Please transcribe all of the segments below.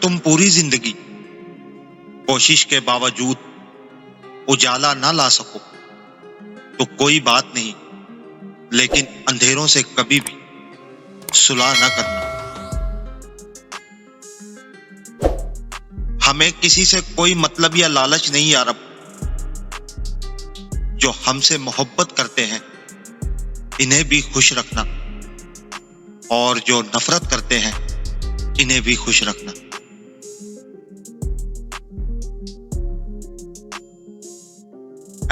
तुम पूरी जिंदगी कोशिश के बावजूद उजाला ना ला सको तो कोई बात नहीं, लेकिन अंधेरों से कभी भी सुलह न करना। हमें किसी से कोई मतलब या लालच नहीं यार। अब जो हमसे मोहब्बत करते हैं इन्हें भी खुश रखना, और जो नफरत करते हैं इन्हें भी खुश रखना।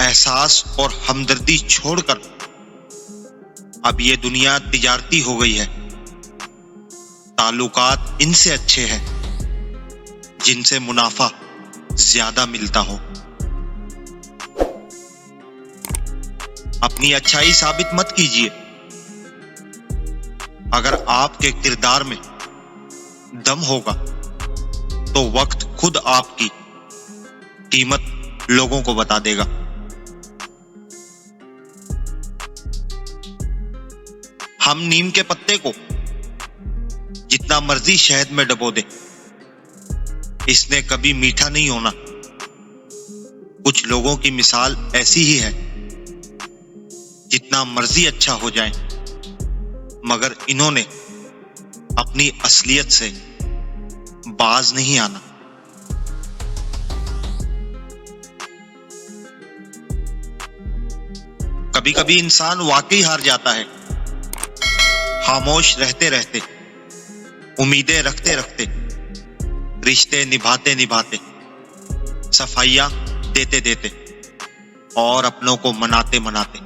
एहसास और हमदर्दी छोड़कर अब ये दुनिया तिजारती हो गई है। ताल्लुकात इनसे अच्छे हैं जिनसे मुनाफा ज्यादा मिलता हो। अपनी अच्छाई साबित मत कीजिए। अगर आपके किरदार में दम होगा तो वक्त खुद आपकी कीमत लोगों को बता देगा। हम नीम के पत्ते को जितना मर्जी शहद में डबो दे, इसने कभी मीठा नहीं होना। कुछ लोगों की मिसाल ऐसी ही है, जितना मर्जी अच्छा हो जाए मगर इन्होंने अपनी असलियत से बाज नहीं आना। कभी कभी इंसान वाकई हार जाता है। खामोश रहते रहते, उम्मीदें रखते रखते, रिश्ते निभाते निभाते, सफाइयां देते देते और अपनों को मनाते मनाते।